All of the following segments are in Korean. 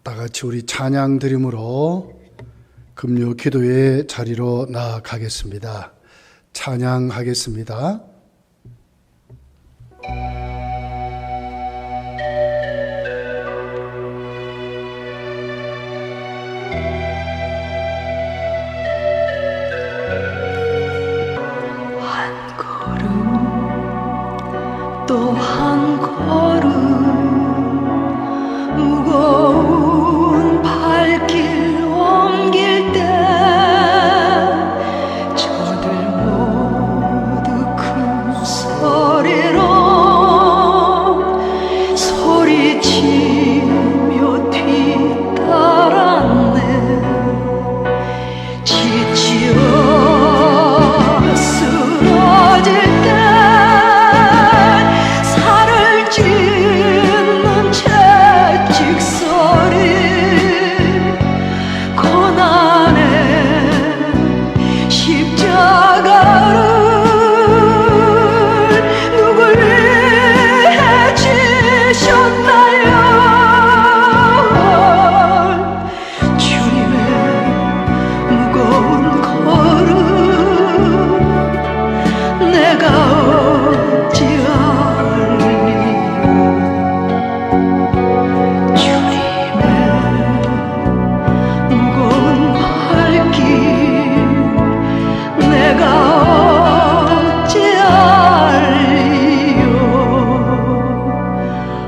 다 같이 우리 찬양 드림으로 금요 기도의 자리로 나아가겠습니다. 찬양하겠습니다. 한 걸음 또 한 걸음 무거운 발길 옮길 때 저들 모두 큰 소리로 소리치며 뒤따랐네. 지치어 쓰러질 때 살을 찢는 채찍 소리 고난의 십자가를 누굴 위해 지셨나요? 주님의 무거운 걸음 내가 어찌할리요. 주님의 무거운 발길 내가 어찌할리요.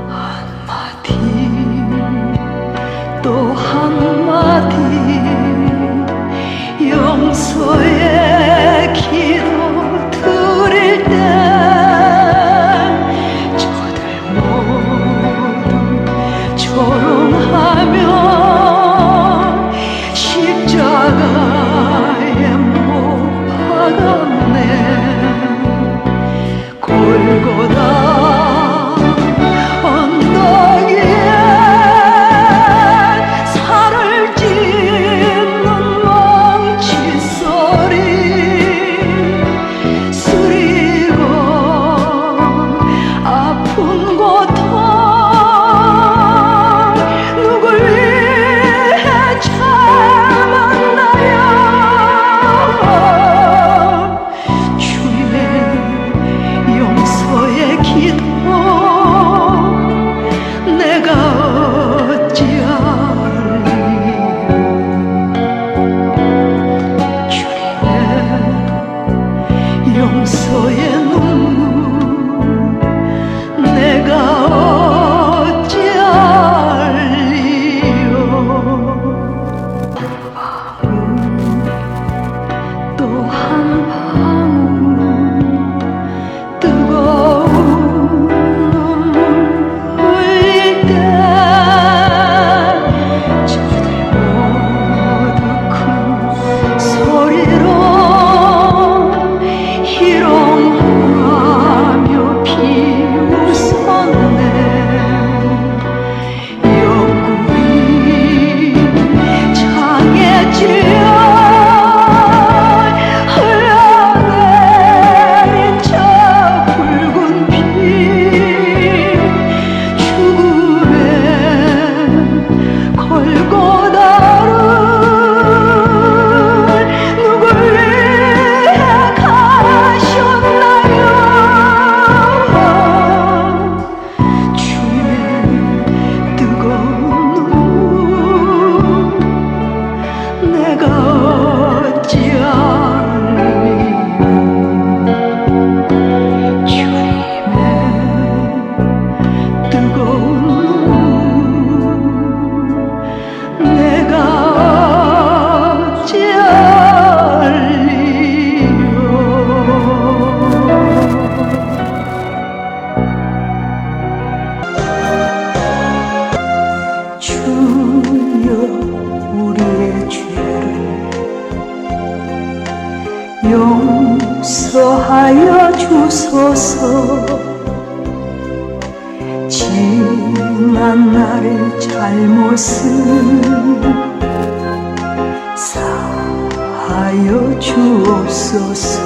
한마디 또 한마디 용서의 기도 드릴 때 저들 모두 조롱하며 십자가에 못 박았네. 골고다 언덕 위에 살을 찢는 멍치 소리 쓰리고 아픈 고통 누굴 위해 참았나요? 주님의 용서의 기도 내가 어찌할리요. 주님의 용서의 눈물 내가 어찌할리요. 또 한 방울 뜨거운 눈물 흘릴 때 저들 모두 큰 소리로 희롱하며 비웃었네. 옆구리 장애지어 흘러내린 저 붉은 피 죽음의 골고다를 누굴 위해 가셨나요? 주님의 뜨거운 눈 내가 어찌할리요. 주님의 뜨거운 눈 내가 어찌할리요. 주여 우리의 죄를 용서하여 주소서. 지난 날의 잘못은 사하여 주옵소서.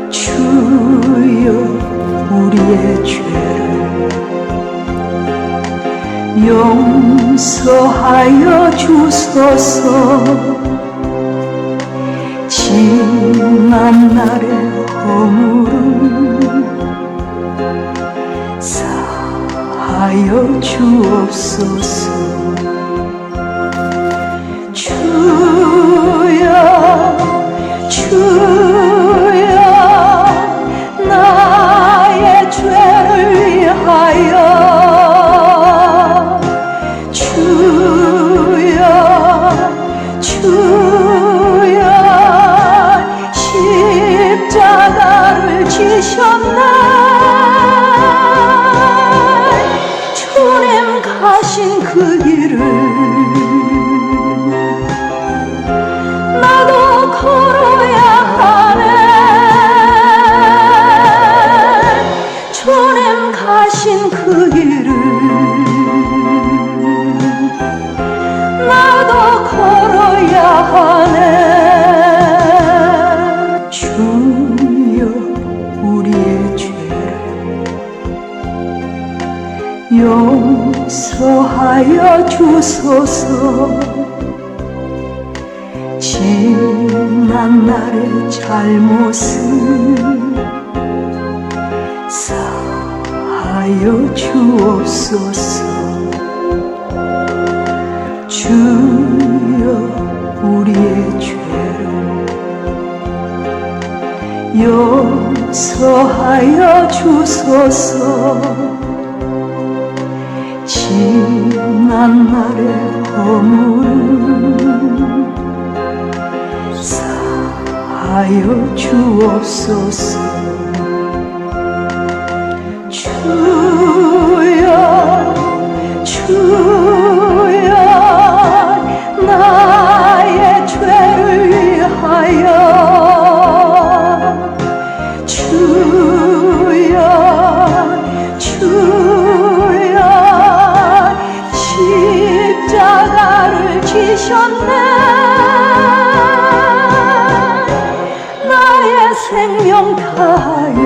주여 우리의 죄를 용서하여 주소서. 지난 날의 허물을 사하여 주옵소서. 주여 주여 나의 죄를 위하여 주여 주여 십자가를 지셨네. 주님 가신 그 길을 나도 걸어야 하네. 주님 가신 그 길을 나도 걸어야 하네. 주여 우리의 죄를 용서하여 주소서. 지난 날의 잘못을 사하여 주옵소서. 주여 우리의 죄를 용서하여 주소서. 지난 날의 허물을 사하여 주옵소서. 주여 주여 나의 죄를 위하여 주여 주여 십자가를 지셨네. 나의 생명 다하여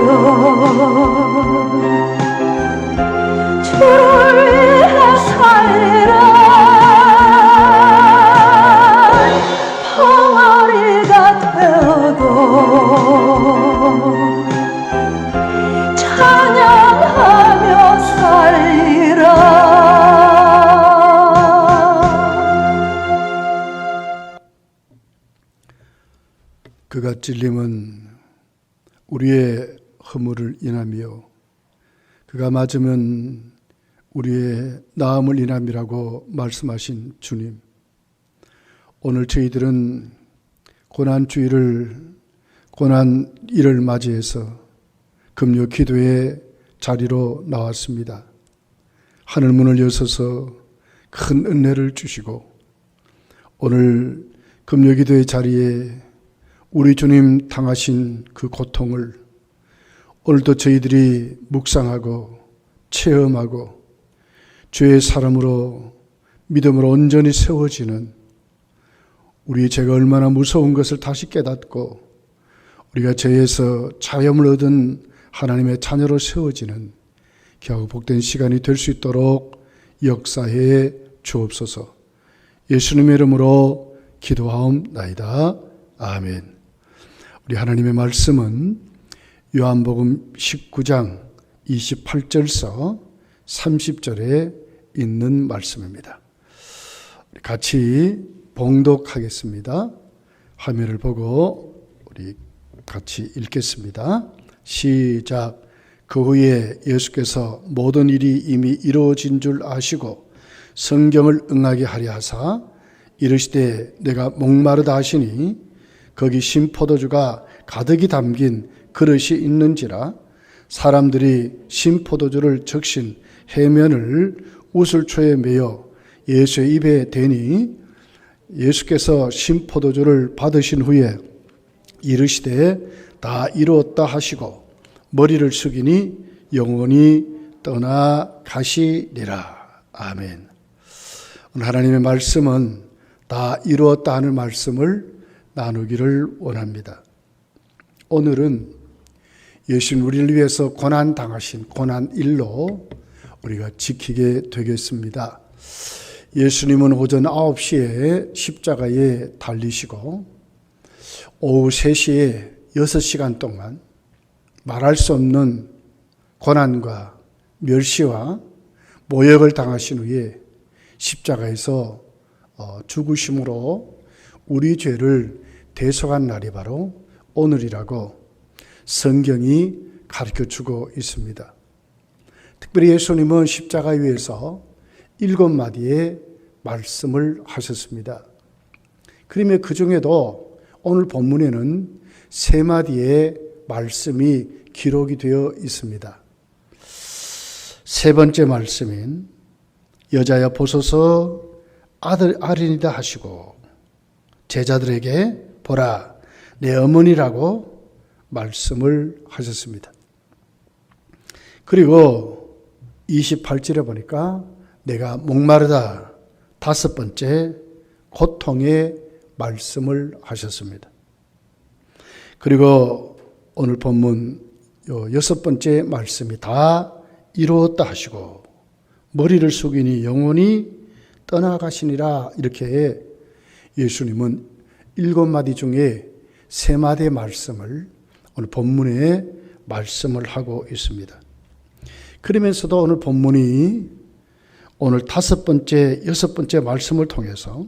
주를 위해 살리라. 벙어리가 되어도 찬양하며 살리라. 그가 찔림은 우리의 허물을 인하며 그가 맞으면 우리의 나음을 인함이라고 말씀하신 주님, 오늘 저희들은 고난주일을 고난일을 맞이해서 금요 기도의 자리로 나왔습니다. 하늘문을 여서서 큰 은혜를 주시고 오늘 금요 기도의 자리에 우리 주님 당하신 그 고통을 오늘도 저희들이 묵상하고 체험하고 죄의 사람으로 믿음으로 온전히 세워지는, 우리의 죄가 얼마나 무서운 것을 다시 깨닫고 우리가 죄에서 자유함을 얻은 하나님의 자녀로 세워지는 겨우 복된 시간이 될 수 있도록 역사해 주옵소서. 예수님의 이름으로 기도하옵나이다. 아멘. 우리 하나님의 말씀은 요한복음 19장 28절서 30절에 있는 말씀입니다. 같이 봉독하겠습니다. 화면을 보고 우리 같이 읽겠습니다. 시작. 그 후에 예수께서 모든 일이 이미 이루어진 줄 아시고 성경을 응하게 하려 하사 이르시되 내가 목마르다 하시니 거기 신포도주가 가득히 담긴 그릇이 있는지라. 사람들이 신포도주를 적신 해면을 우슬초에 매어 예수의 입에 대니 예수께서 신포도주를 받으신 후에 이르시되 다 이루었다 하시고 머리를 숙이니 영원히 떠나가시리라. 아멘. 오늘 하나님의 말씀은 다 이루었다 하는 말씀을 나누기를 원합니다. 오늘은 예수님 우리를 위해서 고난당하신 고난일로 우리가 지키게 되겠습니다. 예수님은 오전 9시에 십자가에 달리시고 오후 3시에 6시간 동안 말할 수 없는 고난과 멸시와 모욕을 당하신 후에 십자가에서 죽으심으로 우리 죄를 대속한 날이 바로 오늘이라고 성경이 가르쳐주고 있습니다. 특별히 예수님은 십자가 위에서 7마디의 말씀을 하셨습니다. 그러면 그 중에도 오늘 본문에는 3마디의 말씀이 기록이 되어 있습니다. 세 번째 말씀인 여자여 보소서 아들이다 하시고 제자들에게 보라 내 어머니라고 말씀을 하셨습니다. 그리고 28절에 보니까 내가 목마르다 5번째 고통의 말씀을 하셨습니다. 그리고 오늘 본문 6번째 말씀이 다 이루었다 하시고 머리를 숙이니 영원히 떠나가시니라. 이렇게 예수님은 7마디 중에 3마디의 말씀을 오늘 본문에 말씀을 하고 있습니다. 그러면서도 오늘 본문이 오늘 5번째, 6번째 말씀을 통해서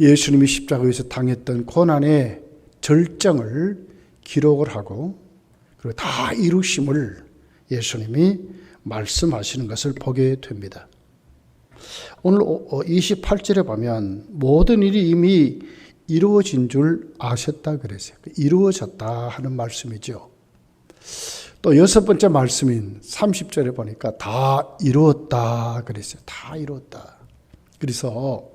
예수님이 십자가에서 당했던 고난의 절정을 기록을 하고 그리고 다 이루심을 예수님이 말씀하시는 것을 보게 됩니다. 오늘 28절에 보면 모든 일이 이미 이루어진 줄 아셨다 그랬어요. 이루어졌다 하는 말씀이죠. 또 6번째 말씀인 30절에 보니까 다 이루었다 그랬어요. 다 이루었다. 그래서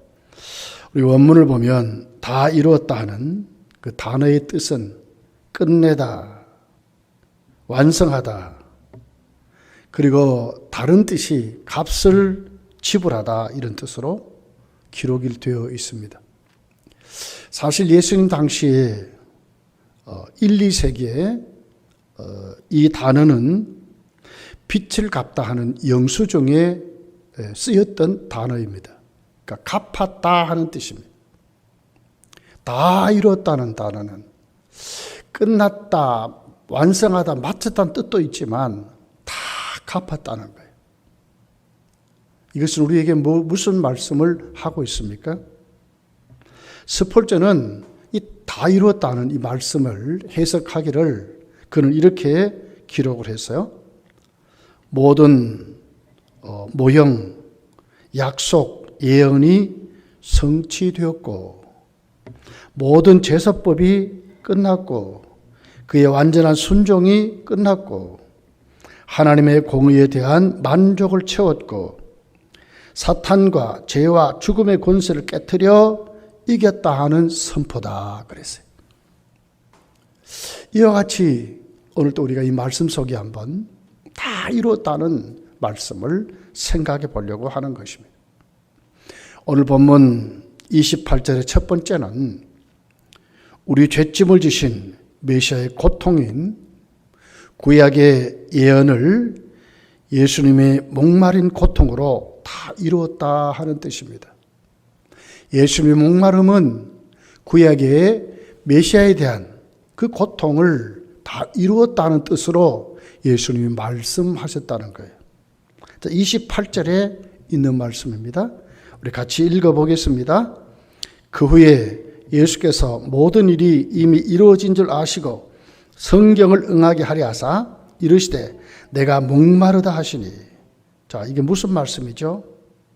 우리 원문을 보면 다 이루었다 하는 그 단어의 뜻은 끝내다, 완성하다, 그리고 다른 뜻이 값을 지불하다 이런 뜻으로 기록이 되어 있습니다. 사실 예수님 당시에 1, 2세기에 이 단어는 빛을 갚다 하는 영수증에 쓰였던 단어입니다. 그러니까 갚았다 하는 뜻입니다. 다 이뤘다는 단어는 끝났다, 완성하다, 마쳤다는 뜻도 있지만 다 갚았다는 거예요. 이것은 우리에게 무슨 말씀을 하고 있습니까? 스폴저는 이 다 이루었다는 이 말씀을 해석하기를 그는 이렇게 기록을 했어요. 모든 모형, 약속, 예언이 성취되었고 모든 제사법이 끝났고 그의 완전한 순종이 끝났고 하나님의 공의에 대한 만족을 채웠고 사탄과 죄와 죽음의 권세를 깨트려 이겼다 하는 선포다 그랬어요. 이와 같이 오늘 또 우리가 이 말씀 속에 한번 다 이루었다는 말씀을 생각해 보려고 하는 것입니다. 오늘 본문 28절의 첫 번째는 우리 죄짐을 지신 메시아의 고통인 구약의 예언을 예수님의 목마른 고통으로 다 이루었다 하는 뜻입니다. 예수님의 목마름은 구약의 메시아에 대한 그 고통을 다 이루었다는 뜻으로 예수님이 말씀하셨다는 거예요. 28절에 있는 말씀입니다. 우리 같이 읽어보겠습니다. 그 후에 예수께서 모든 일이 이미 이루어진 줄 아시고 성경을 응하게 하려 하사 이르시되 내가 목마르다 하시니. 자, 이게 무슨 말씀이죠?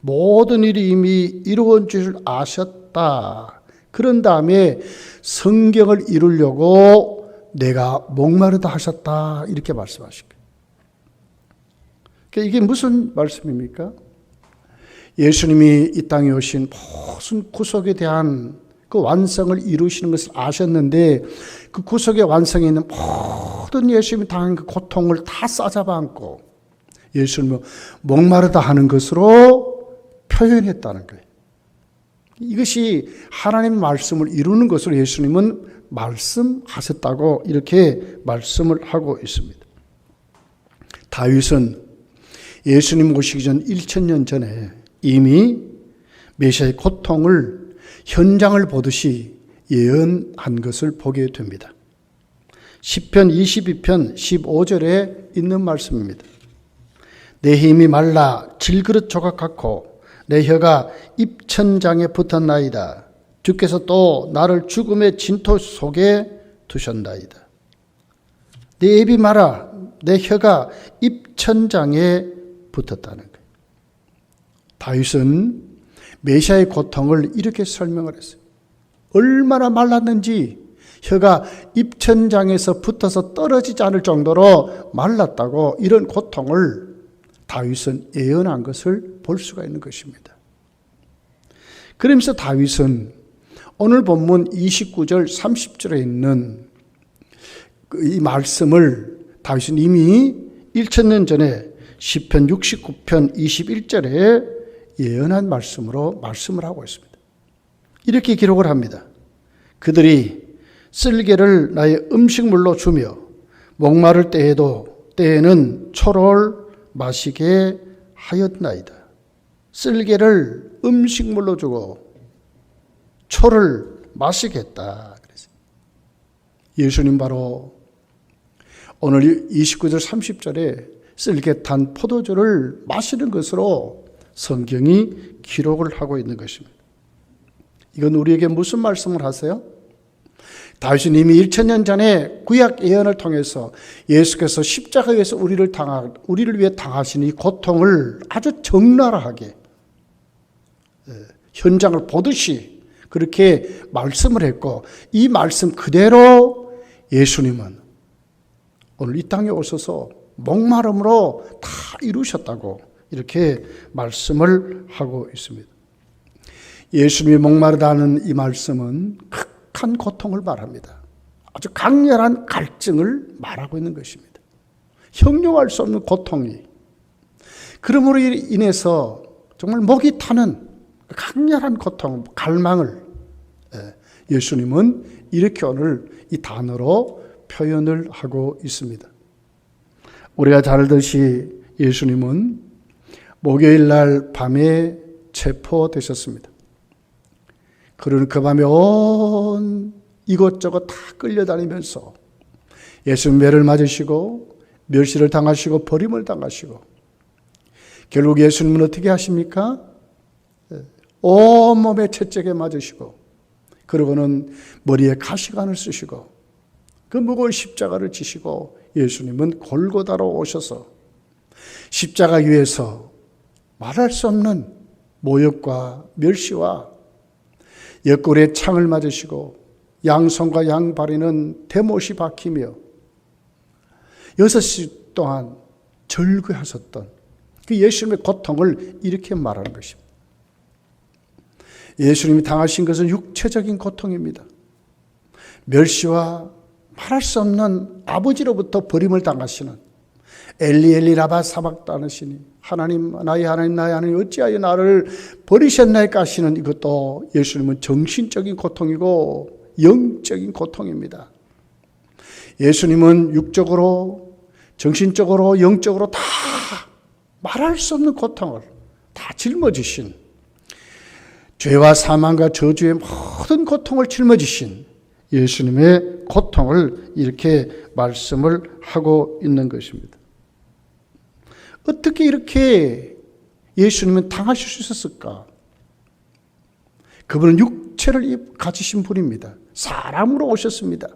모든 일이 이미 이루어진 줄 아셨다. 그런 다음에 성경을 이루려고 내가 목마르다 하셨다. 이렇게 말씀하신 거예요. 그러니까 이게 무슨 말씀입니까? 예수님이 이 땅에 오신 모든 구속에 대한 그 완성을 이루시는 것을 아셨는데 그 구속의 완성에 있는 모든 예수님이 당한 그 고통을 다 싸잡아 안고 예수님은 목마르다 하는 것으로 표현했다는 거예요. 이것이 하나님의 말씀을 이루는 것으로 예수님은 말씀하셨다고 이렇게 말씀을 하고 있습니다. 다윗은 예수님 오시기 전 1000년 전에 이미 메시아의 고통을 현장을 보듯이 예언한 것을 보게 됩니다. 시편 22편 15절에 있는 말씀입니다. 내 힘이 말라 질그릇 조각 같고 내 혀가 입천장에 붙었나이다. 주께서 또 나를 죽음의 진토 속에 두셨나이다. 내 입이 말라 내 혀가 입천장에 붙었다는 거예요. 다윗은 메시아의 고통을 이렇게 설명을 했어요. 얼마나 말랐는지 혀가 입천장에서 붙어서 떨어지지 않을 정도로 말랐다고 이런 고통을 다윗은 예언한 것을 볼 수가 있는 것입니다. 그러면서 다윗은 오늘 본문 29절 30절에 있는 이 말씀을 다윗은 이미 1000년 전에 시편 69편 21절에 예언한 말씀으로 말씀을 하고 있습니다. 이렇게 기록을 합니다. 그들이 쓸개를 나의 음식물로 주며 목마를 때에는 초를 마시게 하였나이다. 쓸개를 음식물로 주고 초를 마시겠다. 그랬어요. 예수님 바로 오늘 29절 30절에 쓸개 탄 포도주를 마시는 것으로 성경이 기록을 하고 있는 것입니다. 이건 우리에게 무슨 말씀을 하세요? 다윗은 이미 1000년 전에 구약 예언을 통해서 예수께서 십자가에서 우리를 위해 당하신 이 고통을 아주 적나라하게 현장을 보듯이 그렇게 말씀을 했고, 이 말씀 그대로 예수님은 오늘 이 땅에 오셔서 목마름으로 다 이루셨다고 이렇게 말씀을 하고 있습니다. 예수님이 목마르다는 이 말씀은 극한 고통을 말합니다. 아주 강렬한 갈증을 말하고 있는 것입니다. 형용할 수 없는 고통이, 그러므로 인해서 정말 목이 타는 강렬한 고통, 갈망을 예수님은 이렇게 오늘 이 단어로 표현을 하고 있습니다. 우리가 잘 알듯이 예수님은 목요일 날 밤에 체포되셨습니다. 그러는 그 밤에 온 이것저것 다 끌려다니면서 예수님 매를 맞으시고 멸시를 당하시고 버림을 당하시고, 결국 예수님은 어떻게 하십니까? 온몸에 채찍에 맞으시고, 그러고는 머리에 가시관을 쓰시고 그 무거운 십자가를 지시고 예수님은 골고다로 오셔서 십자가 위에서 말할 수 없는 모욕과 멸시와 옆구리에 창을 맞으시고 양손과 양발에는 대못이 박히며 6시 동안 절규하셨던 그 예수님의 고통을 이렇게 말하는 것입니다. 예수님이 당하신 것은 육체적인 고통입니다. 멸시와 말할 수 없는 아버지로부터 버림을 당하시는 엘리 엘리 라바 사박다느시니 하나님 나의 하나님 나의 하나님 어찌하여 나를 버리셨나이까 하시는 이것도 예수님은 정신적인 고통이고 영적인 고통입니다. 예수님은 육적으로 정신적으로 영적으로 다 말할 수 없는 고통을 다 짊어지신, 죄와 사망과 저주의 모든 고통을 짊어지신 예수님의 고통을 이렇게 말씀을 하고 있는 것입니다. 어떻게 이렇게 예수님은 당하실 수 있었을까? 그분은 육체를 가지신 분입니다. 사람으로 오셨습니다.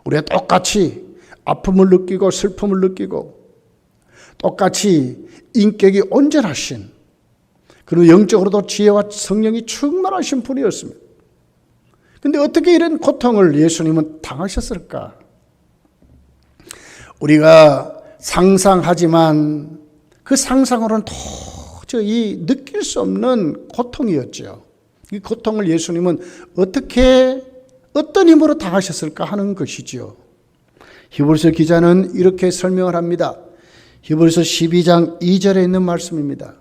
우리가 똑같이 아픔을 느끼고 슬픔을 느끼고 똑같이 인격이 온전하신, 그리고 영적으로도 지혜와 성령이 충만하신 분이었습니다. 그런데 어떻게 이런 고통을 예수님은 당하셨을까? 우리가 상상하지만 그 상상으로는 도저히 느낄 수 없는 고통이었죠. 이 고통을 예수님은 어떻게 어떤 힘으로 당하셨을까 하는 것이죠. 히브리서 기자는 이렇게 설명을 합니다. 히브리서 12장 2절에 있는 말씀입니다.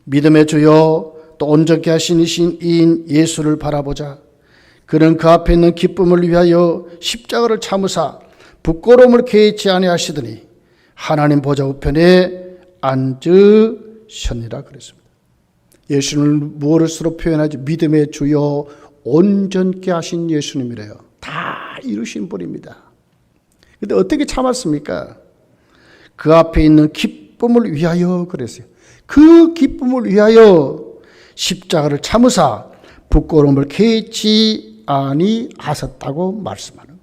믿음의 주요 또 온전케 하신 이인 예수를 바라보자. 그는 그 앞에 있는 기쁨을 위하여 십자가를 참으사 부끄러움을 개의치 아니하시더니 하나님 보좌 우편에 앉으셨니라 그랬습니다. 예수님을 무엇으로 표현하지? 믿음의 주요 온전케 하신 예수님이래요. 다 이루신 분입니다. 그런데 어떻게 참았습니까? 그 앞에 있는 기쁨을 위하여 그랬어요. 그 기쁨을 위하여 십자가를 참으사 부끄러움을 개치 아니하셨다고 말씀하는 거예요.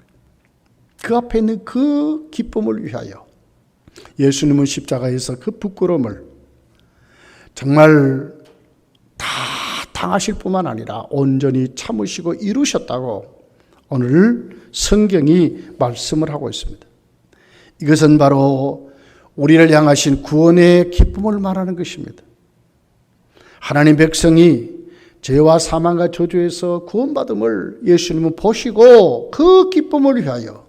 그 앞에 있는 그 기쁨을 위하여 예수님은 십자가에서 그 부끄러움을 정말 다 당하실 뿐만 아니라 온전히 참으시고 이루셨다고 오늘 성경이 말씀을 하고 있습니다. 이것은 바로 우리를 향하신 구원의 기쁨을 말하는 것입니다. 하나님 백성이 죄와 사망과 저주에서 구원받음을 예수님은 보시고 그 기쁨을 위하여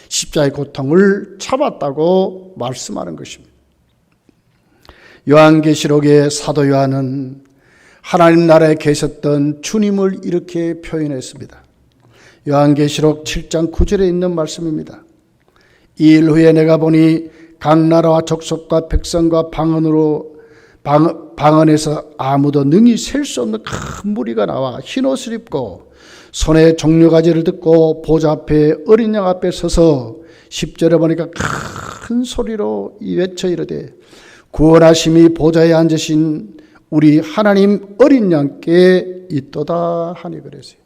십자가의 고통을 참았다고 말씀하는 것입니다. 요한계시록의 사도 요한은 하나님 나라에 계셨던 주님을 이렇게 표현했습니다. 요한계시록 7장 9절에 있는 말씀입니다. 이 일 후에 내가 보니 각 나라와 족속과 백성과 방언에서 아무도 능히 셀 수 없는 큰 무리가 나와 흰옷을 입고 손에 종려가지를 듣고 보좌 앞에 어린 양 앞에 서서 10절에 보니까 큰 소리로 외쳐 이르되 구원하심이 보좌에 앉으신 우리 하나님 어린 양께 있도다 하니 그랬어요.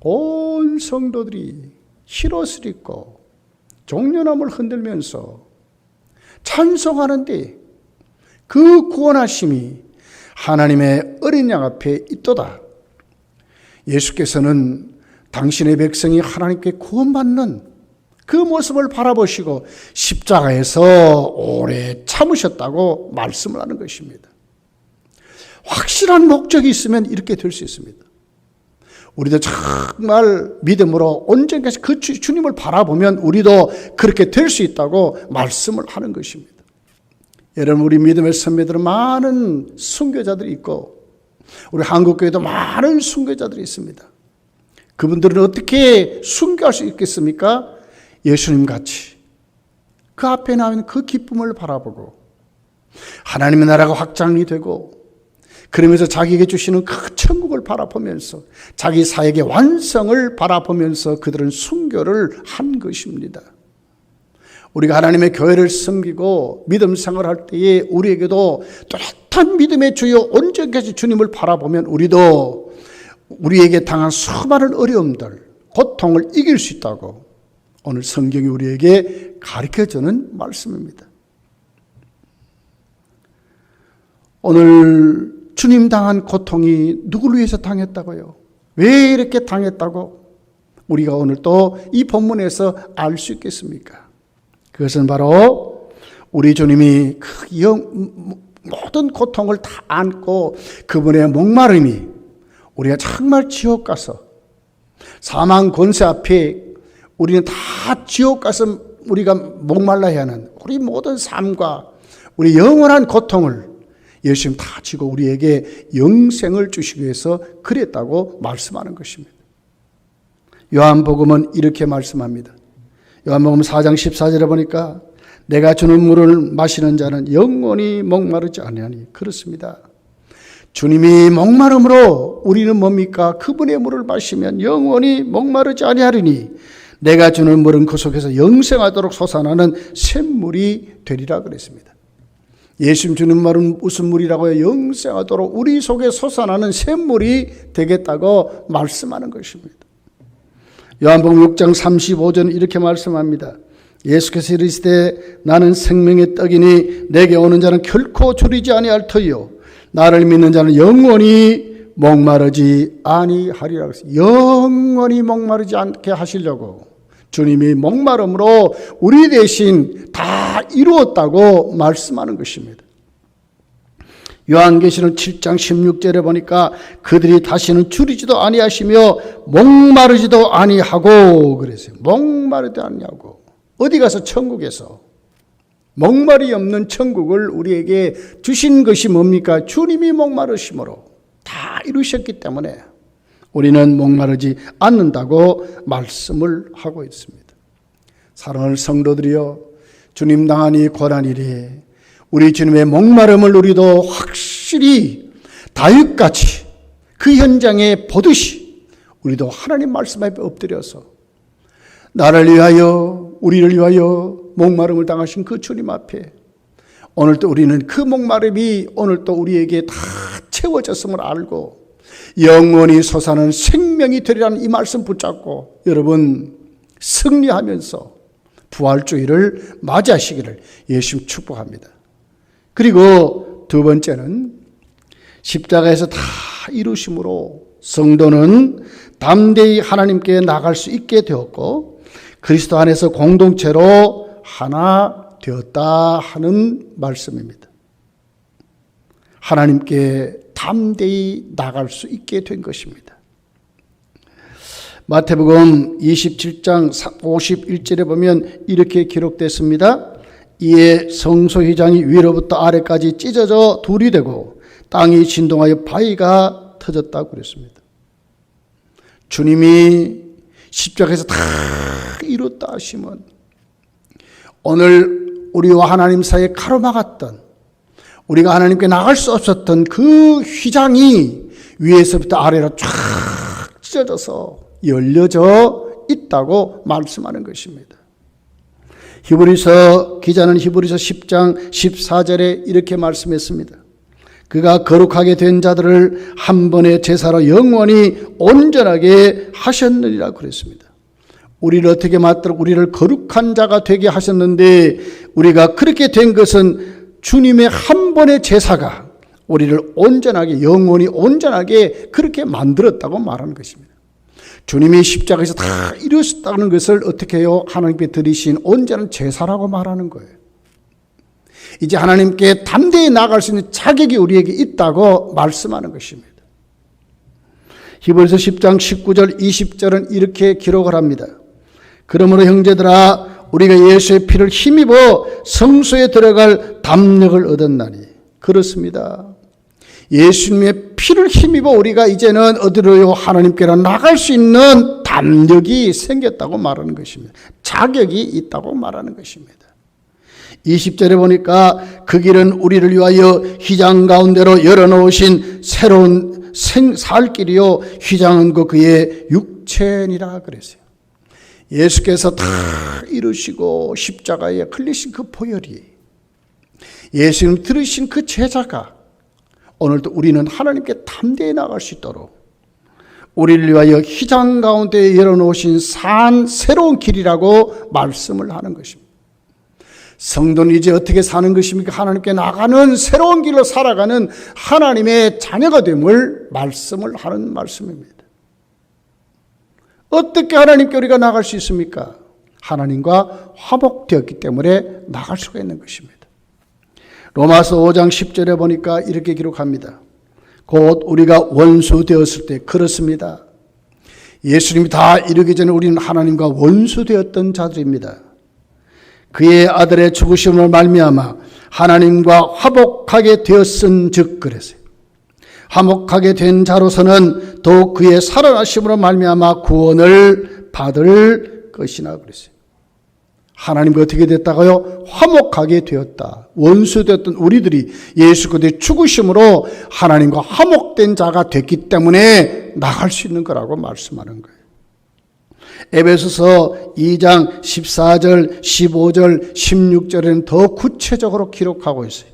온 성도들이 흰옷을 입고 종려나무를 흔들면서 찬송하는데 그 구원하심이 하나님의 어린 양 앞에 있도다. 예수께서는 당신의 백성이 하나님께 구원받는 그 모습을 바라보시고 십자가에서 오래 참으셨다고 말씀을 하는 것입니다. 확실한 목적이 있으면 이렇게 될 수 있습니다. 우리도 정말 믿음으로 언젠가씩 그 주님을 바라보면 우리도 그렇게 될 수 있다고 말씀을 하는 것입니다. 여러분, 우리 믿음의 선배들은 많은 순교자들이 있고 우리 한국교회도 많은 순교자들이 있습니다. 그분들은 어떻게 순교할 수 있겠습니까? 예수님 같이 그 앞에 나오는 그 기쁨을 바라보고 하나님의 나라가 확장이 되고 그러면서 자기에게 주시는 그 천국을 바라보면서 자기 사역의 완성을 바라보면서 그들은 순교를 한 것입니다. 우리가 하나님의 교회를 섬기고 믿음 생활할 때에 우리에게도 뚜렷한 믿음의 주요 온전까지 주님을 바라보면 우리도 우리에게 당한 수많은 어려움들, 고통을 이길 수 있다고 오늘 성경이 우리에게 가르쳐주는 말씀입니다. 오늘 주님 당한 고통이 누구를 위해서 당했다고요? 왜 이렇게 당했다고 우리가 오늘 또 이 본문에서 알 수 있겠습니까? 그것은 바로 우리 주님이 그 모든 고통을 다 안고 그분의 목마름이 우리가 정말 지옥 가서 사망 권세 앞에 우리는 다 지옥 가서 우리가 목말라야 하는 우리 모든 삶과 우리 영원한 고통을 예수님 다 지고 우리에게 영생을 주시기 위해서 그랬다고 말씀하는 것입니다. 요한복음은 이렇게 말씀합니다. 요한복음 4장 14절에 보니까 내가 주는 물을 마시는 자는 영원히 목마르지 아니하니 그렇습니다. 주님이 목마름으로 우리는 뭡니까? 그분의 물을 마시면 영원히 목마르지 아니하리니 내가 주는 물은 그 속에서 영생하도록 솟아나는 샘물이 되리라 그랬습니다. 예수님 주는 말은 무슨 물이라고요? 영생하도록 우리 속에 솟아나는 샘물이 되겠다고 말씀하는 것입니다. 요한복음 6장 35절 이렇게 말씀합니다. 예수께서 이르시되 나는 생명의 떡이니 내게 오는 자는 결코 줄이지 아니할 터이요 나를 믿는 자는 영원히 목마르지 아니하리라. 영원히 목마르지 않게 하시려고 주님이 목마름으로 우리 대신 다 이루었다고 말씀하는 것입니다. 요한계시록 7장 16절에 보니까 그들이 다시는 줄이지도 아니하시며 목마르지도 아니하고 그랬어요. 목마르지도 아니하고 어디 가서 천국에서 목마름이 없는 천국을 우리에게 주신 것이 뭡니까? 주님이 목마르심으로 다 이루셨기 때문에 우리는 목마르지 않는다고 말씀을 하고 있습니다. 사랑하는 성도들이여, 주님 당한 이 고난 일에 우리 주님의 목마름을 우리도 확실히 다윗같이 그 현장에 보듯이 우리도 하나님 말씀 앞에 엎드려서 나를 위하여 우리를 위하여 목마름을 당하신 그 주님 앞에 오늘 또 우리는 그 목마름이 오늘 또 우리에게 다 채워졌음을 알고 영원히 솟아나는 생명이 되리라는 이 말씀 붙잡고 여러분 승리하면서 부활주의를 맞이하시기를 예수님 축복합니다. 그리고 두 번째는 십자가에서 다 이루심으로 성도는 담대히 하나님께 나갈 수 있게 되었고 그리스도 안에서 공동체로 하나 되었다 하는 말씀입니다. 하나님께 담대히 나갈 수 있게 된 것입니다. 마태복음 27장 51절에 보면 이렇게 기록됐습니다. 이에 성소휘장이 위로부터 아래까지 찢어져 둘이 되고 땅이 진동하여 바위가 터졌다고 그랬습니다. 주님이 십자가에서 다 이뤘다 하시면 오늘 우리와 하나님 사이에 가로막았던 우리가 하나님께 나갈 수 없었던 그 휘장이 위에서부터 아래로 쫙 찢어져서 열려져 있다고 말씀하는 것입니다. 기자는 히브리서 10장 14절에 이렇게 말씀했습니다. 그가 거룩하게 된 자들을 한 번의 제사로 영원히 온전하게 하셨느니라 그랬습니다. 우리를 어떻게 만들어 우리를 거룩한 자가 되게 하셨는데 우리가 그렇게 된 것은 주님의 한 번의 제사가 우리를 온전하게 영원히 온전하게 그렇게 만들었다고 말하는 것입니다. 주님이 십자가에서 다 이루셨다는 것을 어떻게 해요? 하나님께 드리신 온전한 제사라고 말하는 거예요. 이제 하나님께 담대히 나아갈 수 있는 자격이 우리에게 있다고 말씀하는 것입니다. 히브리서 10장 19절 20절은 이렇게 기록을 합니다. 그러므로 형제들아 우리가 예수의 피를 힘입어 성소에 들어갈 담력을 얻었나니 그렇습니다. 예수님의 피를 힘입어 우리가 이제는 어디로요? 하나님께로 나갈 수 있는 담력이 생겼다고 말하는 것입니다. 자격이 있다고 말하는 것입니다. 20절에 보니까 그 길은 우리를 위하여 휘장 가운데로 열어놓으신 새로운 살 길이요 휘장은 그의 육체니라 그랬어요. 예수께서 다 이루시고 십자가에 흘리신 그 보혈이 예수님 들으신 그 제자가 오늘도 우리는 하나님께 담대히 나갈 수 있도록 우리를 위하여 휘장 가운데 열어놓으신 새로운 길이라고 말씀을 하는 것입니다. 성도는 이제 어떻게 사는 것입니까? 하나님께 나가는 새로운 길로 살아가는 하나님의 자녀가 됨을 말씀을 하는 말씀입니다. 어떻게 하나님께 우리가 나갈 수 있습니까? 하나님과 화목되었기 때문에 나갈 수가 있는 것입니다. 로마서 5장 10절에 보니까 이렇게 기록합니다. 곧 우리가 원수 되었을 때 그렇습니다. 예수님이 다 이르기 전에 우리는 하나님과 원수 되었던 자들입니다. 그의 아들의 죽으심을 말미암아 하나님과 화목하게 되었은즉 그랬어요. 화목하게 된 자로서는 또 그의 살아나심으로 말미암아 구원을 받을 것이나 그랬어요. 하나님과 어떻게 됐다고요? 화목하게 되었다. 원수 되었던 우리들이 예수 그리스도의 죽으심으로 하나님과 화목된 자가 됐기 때문에 나갈 수 있는 거라고 말씀하는 거예요. 에베소서 2장 14절, 15절, 16절에는 더 구체적으로 기록하고 있어요.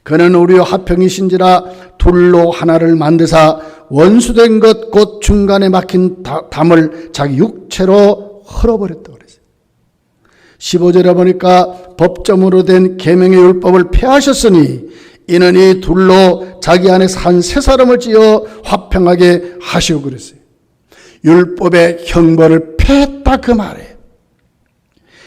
그는 우리와 화평이신지라 둘로 하나를 만드사 원수된 것 곧 중간에 막힌 담을 자기 육체로 헐어버렸다고 그랬어요. 15절에 보니까 법점으로 된 계명의 율법을 폐하셨으니 이는 이 둘로 자기 안에서 한 새 사람을 지어 화평하게 하시고 그랬어요. 율법의 형벌을 폐했다 그 말이에요.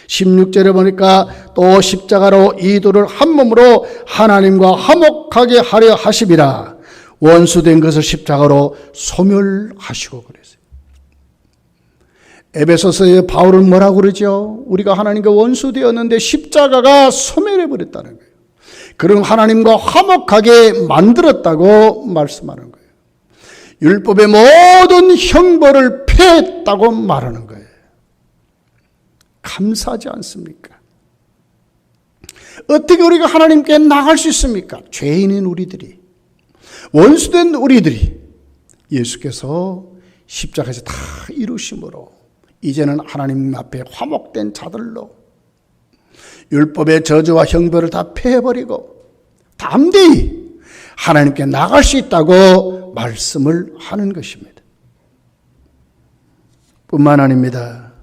16절에 보니까 또 십자가로 이 둘을 한 몸으로 하나님과 화목하게 하려 하심이라 원수된 것을 십자가로 소멸하시고 그랬어요. 에베소서의 바울은 뭐라고 그러죠? 우리가 하나님과 원수되었는데 십자가가 소멸해버렸다는 거예요. 그럼 하나님과 화목하게 만들었다고 말씀하는 거예요. 율법의 모든 형벌을 폐했다고 말하는 거예요. 감사하지 않습니까? 어떻게 우리가 하나님께 나갈 수 있습니까? 죄인인 우리들이, 원수된 우리들이 예수께서 십자가에서 다 이루심으로 이제는 하나님 앞에 화목된 자들로 율법의 저주와 형벌을 다 폐해버리고 담대히 하나님께 나갈 수 있다고 말씀을 하는 것입니다. 뿐만 아닙니다.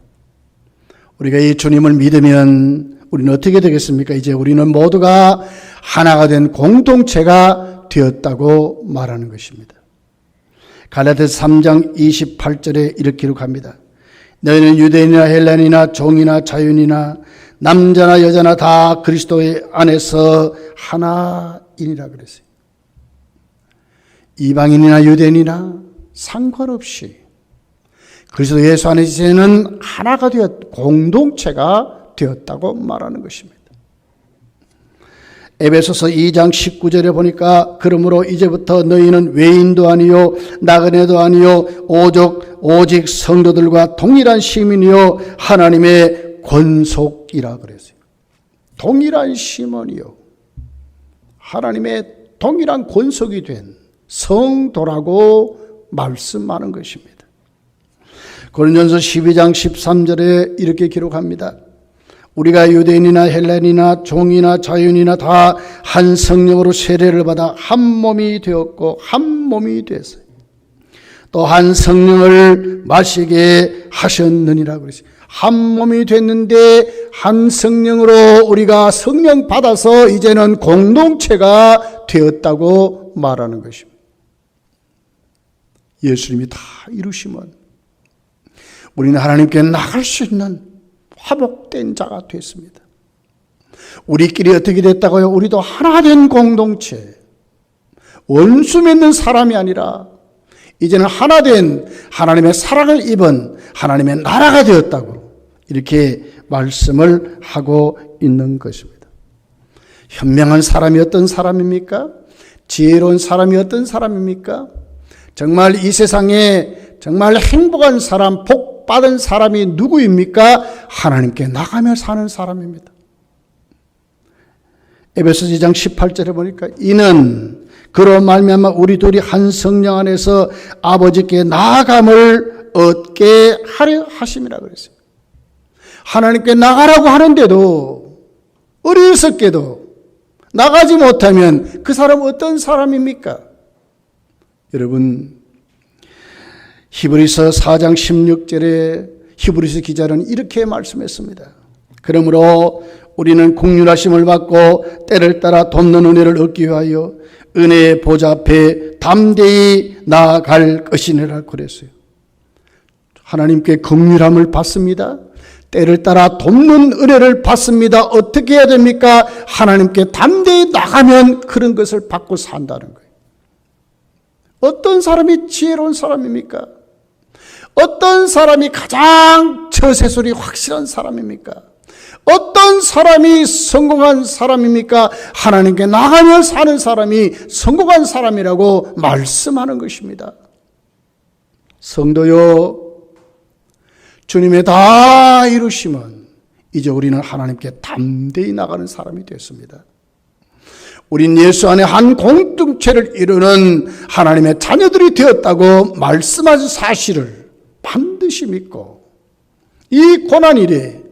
우리가 이 주님을 믿으면 우리는 어떻게 되겠습니까? 이제 우리는 모두가 하나가 된 공동체가 되었다고 말하는 것입니다. 갈라디아서 3장 28절에 이렇게 기록합니다. 너희는 유대인이나 헬라인이나 종이나 자유인이나 남자나 여자나 다 그리스도의 안에서 하나이니라 그랬어요. 이방인이나 유대인이나 상관없이 그리스도 예수 안에 이제는 하나가 되었, 공동체가 되었다고 말하는 것입니다. 에베소서 2장 19절에 보니까 그러므로 이제부터 너희는 외인도 아니요 나그네도 아니요 오직 성도들과 동일한 시민이요 하나님의 권속이라 그랬어요. 동일한 시민이요 하나님의 동일한 권속이 된 성도라고 말씀하는 것입니다. 고린도전서 12장 13절에 이렇게 기록합니다. 우리가 유대인이나 헬라인이나 종이나 자유인이나 다 한 성령으로 세례를 받아 한 몸이 되었고 한 몸이 되었어요. 또 한 성령을 마시게 하셨느니라 그랬어요. 한 몸이 됐는데 한 성령으로 우리가 성령 받아서 이제는 공동체가 되었다고 말하는 것입니다. 예수님이 다 이루시면 우리는 하나님께 나갈 수 있는 화목된 자가 됐습니다. 우리끼리 어떻게 됐다고요? 우리도 하나 된 공동체, 원수 맺는 사람이 아니라 이제는 하나 된 하나님의 사랑을 입은 하나님의 나라가 되었다고 이렇게 말씀을 하고 있는 것입니다. 현명한 사람이 어떤 사람입니까? 지혜로운 사람이 어떤 사람입니까? 정말 이 세상에 정말 행복한 사람, 복 받은 사람이 누구입니까? 하나님께 나가며 사는 사람입니다. 에베소서 2장 18절에 보니까 이는 그로 말미암아 우리 둘이 한 성령 안에서 아버지께 나아감을 얻게 하려 하심이라 그랬어요. 하나님께 나가라고 하는데도 어리석게도 나가지 못하면 그 사람은 어떤 사람입니까? 여러분, 히브리서 4장 16절에 히브리서 기자는 이렇게 말씀했습니다. 그러므로 우리는 긍휼하심을 받고 때를 따라 돕는 은혜를 얻기 위하여 은혜의 보좌 앞에 담대히 나아갈 것이니라 그랬어요. 하나님께 긍휼함을 받습니다. 때를 따라 돕는 은혜를 받습니다. 어떻게 해야 됩니까? 하나님께 담대히 나가면 그런 것을 받고 산다는 거예요. 어떤 사람이 지혜로운 사람입니까? 어떤 사람이 가장 처세술이 확실한 사람입니까? 어떤 사람이 성공한 사람입니까? 하나님께 나가며 사는 사람이 성공한 사람이라고 말씀하는 것입니다. 성도요, 주님의 다 이루심은 이제 우리는 하나님께 담대히 나가는 사람이 됐습니다. 우린 예수 안에 한 공동체를 이루는 하나님의 자녀들이 되었다고 말씀하신 사실을 반드시 믿고 이 고난일에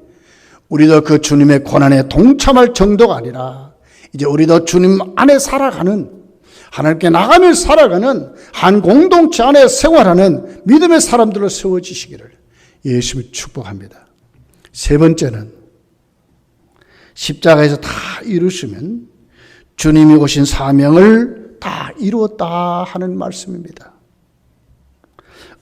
우리도 그 주님의 고난에 동참할 정도가 아니라 이제 우리도 주님 안에 살아가는, 하나님께 나가며 살아가는 한 공동체 안에 생활하는 믿음의 사람들로 세워지시기를 예수님이 축복합니다. 세 번째는 십자가에서 다 이루시면 주님이 오신 사명을 다 이루었다 하는 말씀입니다.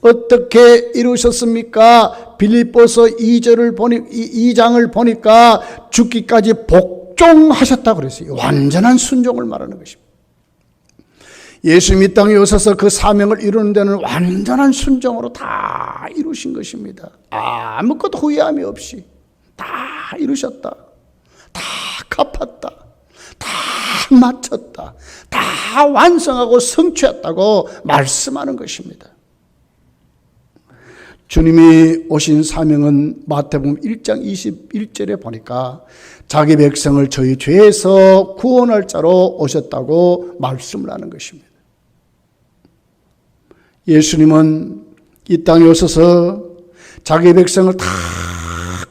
어떻게 이루셨습니까? 빌립보서 2장을 보니까 죽기까지 복종하셨다고 그랬어요. 완전한 순종을 말하는 것입니다. 예수님이 이 땅에 오셔서 그 사명을 이루는 데는 완전한 순종으로 다 이루신 것입니다. 아무것도 후회함이 없이 다 이루셨다. 다 갚았다. 다 마쳤다. 다 완성하고 성취했다고 말씀하는 것입니다. 주님이 오신 사명은 마태복음 1장 21절에 보니까 자기 백성을 저희 죄에서 구원할 자로 오셨다고 말씀을 하는 것입니다. 예수님은 이 땅에 오셔서 자기 백성을 다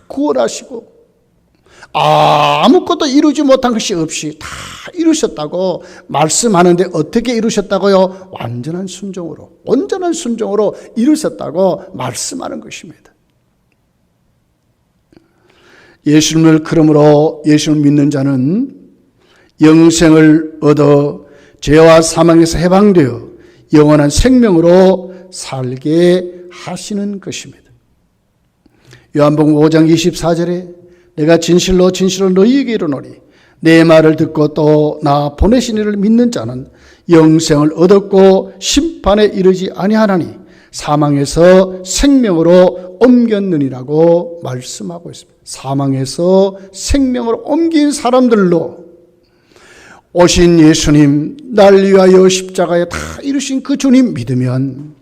구원하시고 아무것도 이루지 못한 것이 없이 다 이루셨다고 말씀하는데 어떻게 이루셨다고요? 온전한 순종으로 이루셨다고 말씀하는 것입니다. 예수님을 그러므로 예수님을 믿는 자는 영생을 얻어 죄와 사망에서 해방되어 영원한 생명으로 살게 하시는 것입니다. 요한복음 5장 24절에 내가 진실로 너희에게 이르노니 내 말을 듣고 또 나 보내신 이를 믿는 자는 영생을 얻었고 심판에 이르지 아니하나니 사망에서 생명으로 옮겼느니라고 말씀하고 있습니다. 사망에서 생명으로 옮긴 사람들로 오신 예수님, 날 위하여 십자가에 다 이루신 그 주님 믿으면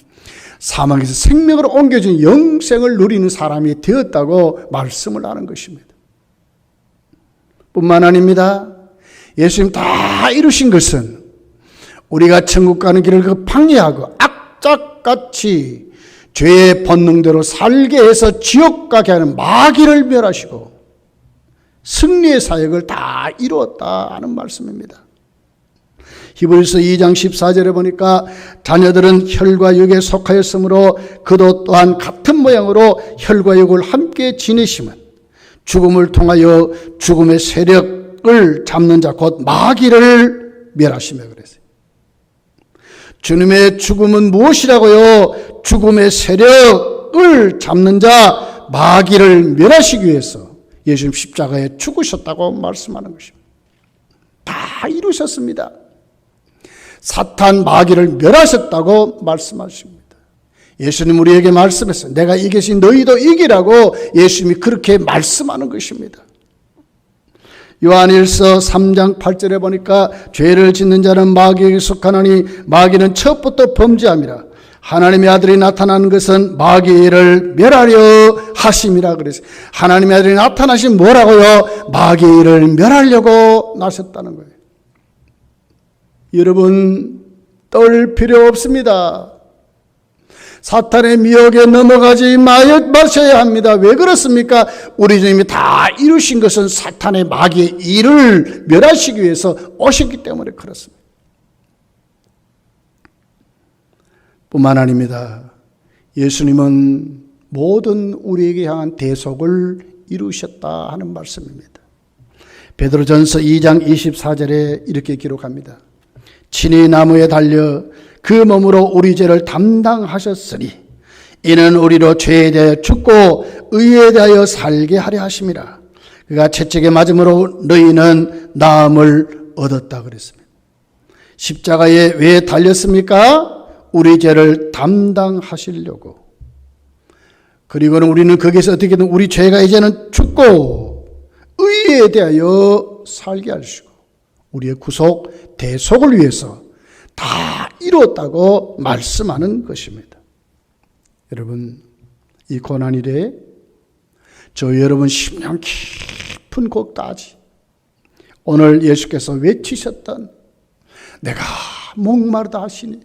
사망에서 생명으로 옮겨진 영생을 누리는 사람이 되었다고 말씀을 하는 것입니다. 뿐만 아닙니다. 예수님 다 이루신 것은 우리가 천국 가는 길을 그 방해하고 악착같이 죄의 본능대로 살게 해서 지옥 가게 하는 마귀를 멸하시고 승리의 사역을 다 이루었다 하는 말씀입니다. 히브리서 2장 14절에 보니까 자녀들은 혈과 육에 속하였으므로 그도 또한 같은 모양으로 혈과 육을 함께 지니심은 죽음을 통하여 죽음의 세력을 잡는 자 곧 마귀를 멸하시며 그랬어요. 주님의 죽음은 무엇이라고요? 죽음의 세력을 잡는 자 마귀를 멸하시기 위해서 예수님 십자가에 죽으셨다고 말씀하는 것입니다. 다 이루셨습니다. 사탄 마귀를 멸하셨다고 말씀하십니다. 예수님 우리에게 말씀했어요. 내가 이기신 너희도 이기라고 예수님이 그렇게 말씀하는 것입니다. 요한일서 3장 8절에 보니까 죄를 짓는 자는 마귀에게 속하나니 마귀는 첫부터 범죄함이라. 하나님의 아들이 나타나는 것은 마귀를 멸하려 하심이라 그랬어요. 하나님의 아들이 나타나신 뭐라고요? 마귀를 멸하려고 나셨다는 거예요. 여러분 떨 필요 없습니다. 사탄의 미혹에 넘어가지 마셔야 합니다. 왜 그렇습니까? 우리 주님이 다 이루신 것은 사탄의 마귀의 일을 멸하시기 위해서 오셨기 때문에 그렇습니다. 뿐만 아닙니다. 예수님은 모든 우리에게 향한 대속을 이루셨다 하는 말씀입니다. 베드로전서 2장 24절에 이렇게 기록합니다. 친히 나무에 달려 그 몸으로 우리 죄를 담당하셨으니 이는 우리로 죄에 대하여 죽고 의에 대하여 살게 하려 하심이라. 그가 채찍에 맞음으로 너희는 나음을 얻었다 그랬습니다. 십자가에 왜 달렸습니까? 우리 죄를 담당하시려고. 그리고는 우리는 거기서 어떻게든 우리 죄가 이제는 죽고 의에 대하여 살게 하시고 우리의 구속, 대속을 위해서 다 이루었다고 말씀하는 것입니다. 여러분, 이 고난이래 저 여러분 심령 깊은 곡따지 오늘 예수께서 외치셨던 내가 목마르다 하시니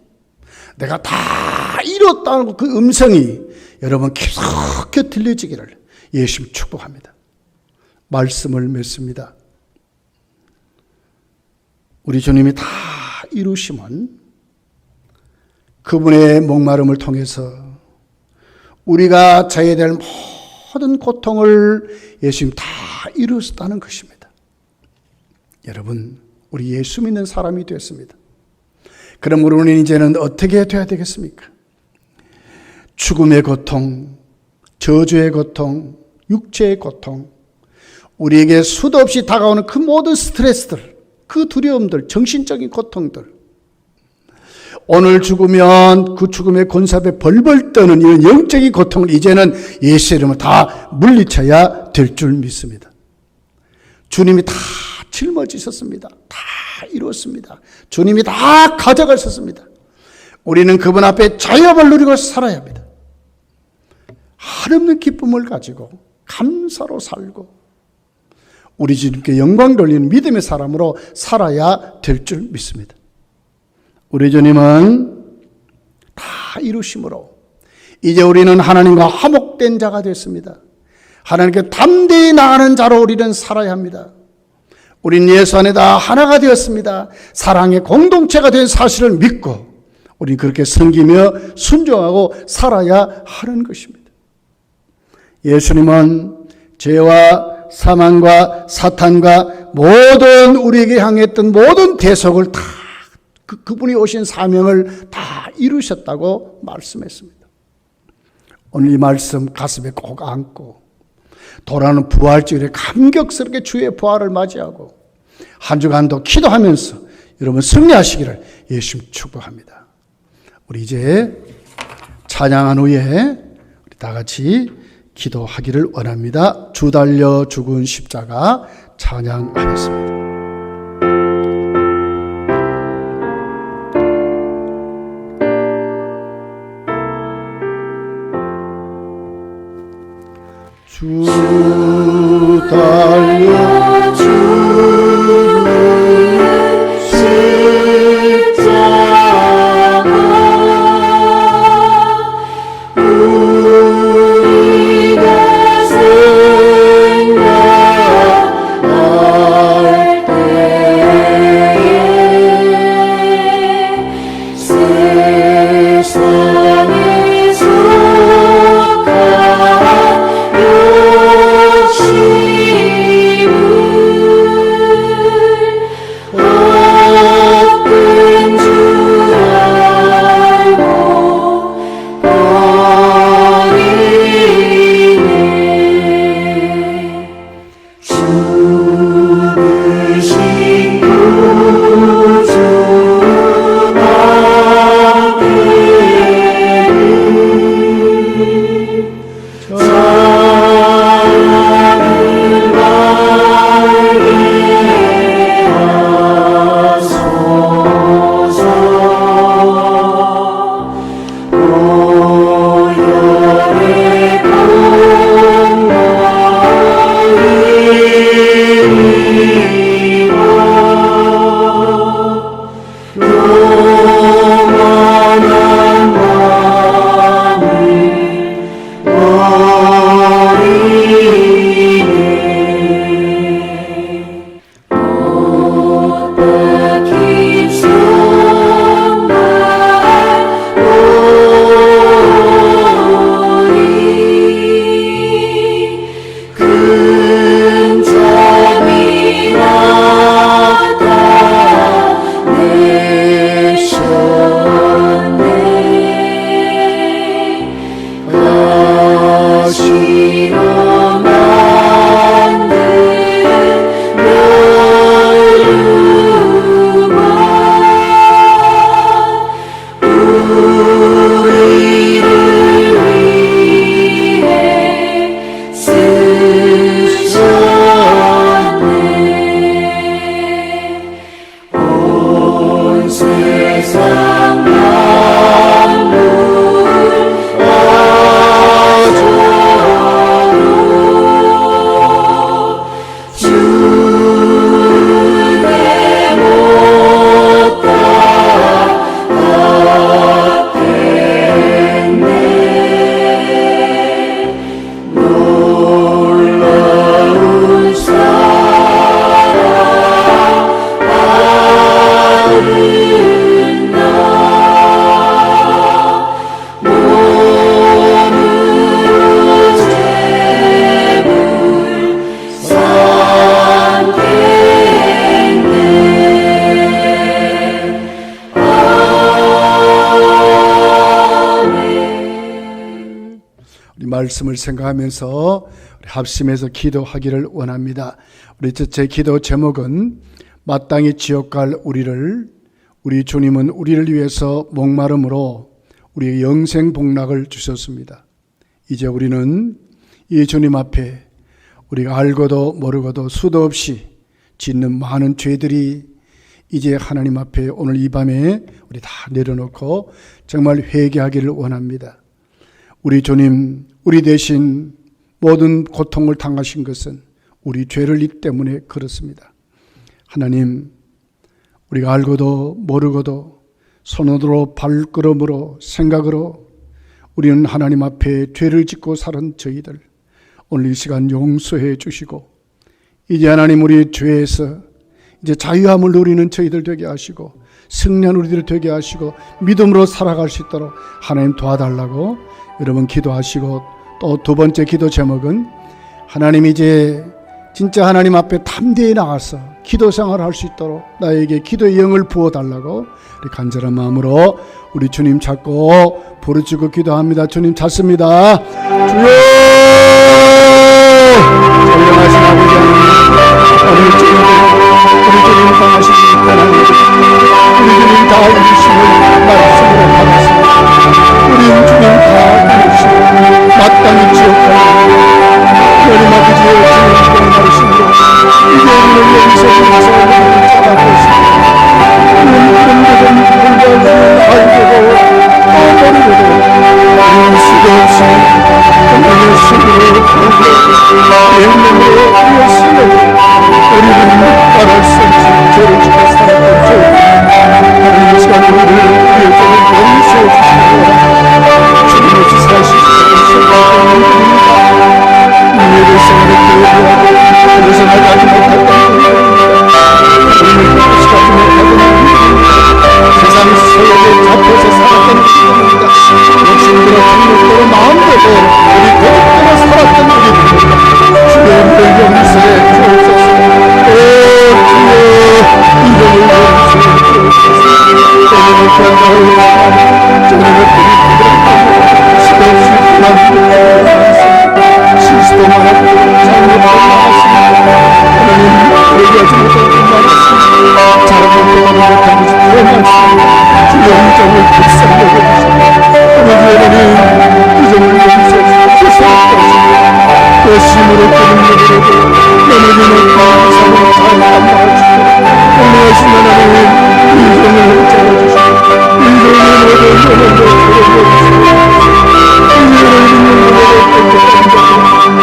내가 다 이뤘다는 그 음성이 여러분 깊숙이 들려지기를 예수님 축복합니다. 말씀을 맺습니다. 우리 주님이 다 이루심은 그분의 목마름을 통해서 우리가 져야 될 모든 고통을 예수님 다 이루었다는 것입니다. 여러분, 우리 예수 믿는 사람이 되었습니다. 그럼 우리는 이제는 어떻게 돼야 되겠습니까? 죽음의 고통, 저주의 고통, 육체의 고통, 우리에게 수도 없이 다가오는 그 모든 스트레스들, 그 두려움들, 정신적인 고통들, 오늘 죽으면 그 죽음의 권삽에 벌벌 떠는 이런 영적인 고통을 이제는 예수의 이름으로 다 물리쳐야 될 줄 믿습니다. 주님이 다 짊어지셨습니다. 다 이루었습니다. 주님이 다 가져가셨습니다. 우리는 그분 앞에 자유함을 누리고 살아야 합니다. 한없는 기쁨을 가지고 감사로 살고 우리 주님께 영광 돌리는 믿음의 사람으로 살아야 될 줄 믿습니다. 우리 주님은 다 이루심으로 이제 우리는 하나님과 화목된 자가 됐습니다. 하나님께 담대히 나가는 자로 우리는 살아야 합니다. 우린 예수 안에 다 하나가 되었습니다. 사랑의 공동체가 된 사실을 믿고 우린 그렇게 섬기며 순종하고 살아야 하는 것입니다. 예수님은 죄와 사망과 사탄과 모든 우리에게 향했던 모든 대속을 다 그분이 오신 사명을 다 이루셨다고 말씀했습니다. 오늘 이 말씀 가슴에 꼭 안고 돌아오는 부활주일에 감격스럽게 주의 부활을 맞이하고 한 주간도 기도하면서 여러분 승리하시기를 예수님 축복합니다. 우리 이제 찬양한 후에 우리 다 같이 기도하기를 원합니다. 주 달려 죽은 십자가 찬양하겠습니다. 주 달려 죽은 십자가 우리가 생각할 때에 세상에 속한 말씀을 생각하면서 우리 합심해서 기도하기를 원합니다. 우리 제 기도 제목은 마땅히 지옥 갈 우리를, 우리 주님은 우리를 위해서 목마름으로 우리의 영생 복락을 주셨습니다. 이제 우리는 이 주님 앞에 우리가 알고도 모르고도 수도 없이 짓는 많은 죄들이 이제 하나님 앞에 오늘 이 밤에 우리 다 내려놓고 정말 회개하기를 원합니다. 우리 주님, 우리 대신 모든 고통을 당하신 것은 우리 죄를 이 때문에 그렇습니다. 하나님, 우리가 알고도 모르고도 손으로 발걸음으로 생각으로 우리는 하나님 앞에 죄를 짓고 사는 저희들 오늘 이 시간 용서해 주시고 이제 하나님 우리 죄에서 이제 자유함을 누리는 저희들 되게 하시고 승리한 우리들 되게 하시고 믿음으로 살아갈 수 있도록 하나님 도와달라고 여러분 기도하시고, 또 두 번째 기도 제목은 하나님 이제 진짜 하나님 앞에 담대히 나가서 기도 생활을 할 수 있도록 나에게 기도의 영을 부어달라고 우리 간절한 마음으로 우리 주님 찾고 부르짖고 기도합니다. 주님 찾습니다. 주여! 전령하신 아버지 하나님, 우리 주님 당하신 하나님, 우리 주님 다 이루심을 말씀으로 받았습니다. 우리 주님 다 이루심을 마땅히 지옥하여 하나님 아버지의 주님 말씀으로 이제 우리를 여기서 찾아보고 있습니다. 우리는 알고도 모르고도 우리는 수도 없이 하나님의 신으로 영명으로 이었으며 우리는 말할 수 없이 죄를 짓고 살아가죠. 하나님 이 시간 우리를 위해 죄를 용서해 주시고 주님 없이 살 수 있도록 생각하는 분입니다. 우리를 생각해 보아도 그래서 나가지 못했던 분입니다. 우리는 끝까지 가지 못하던 분입니다. 세상 세력에 잡혀서 살았던 분입니다. 욕심대로 정욕대로 마음대로 우리 고집대로 살았던 분입니다. 주의 물 용서해 주옵소서. 오 주여 이름을 용서해 주옵소서. 때문에 변화를 저녁을 드리고 시도없이 그만 실수도 많았고 잘못도 많았습니다. 하나님 얘기하지 못한 것 많았습니다. 잘못도 못한 것이 드러났습니다. 주의 영정을 불쌍히 여겨주시고 하나님 이 점을 용서해 주시옵소서. 그 심으로 끄는 눈으로도 하나님은 그 이상을 잘 감당할 수 있도록 공명하신 하나님 이 점을 잡아주시고 이 점을 모든 영혼도 들어주시고 이 점을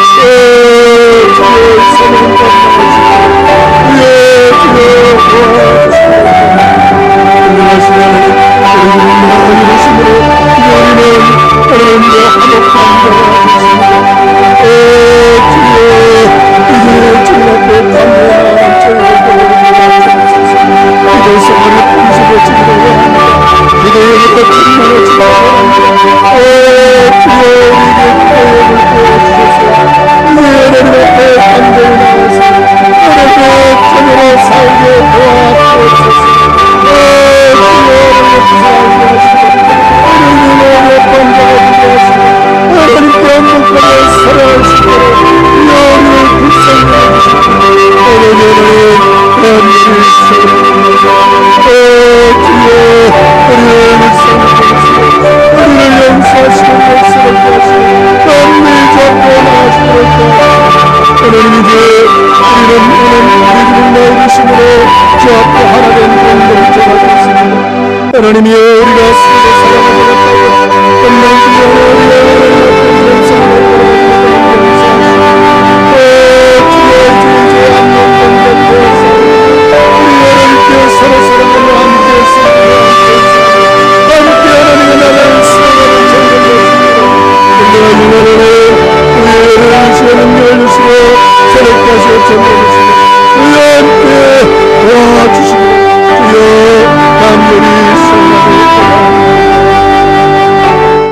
믿는 것으로 하나님이 우리가 스스로 사랑하셨다고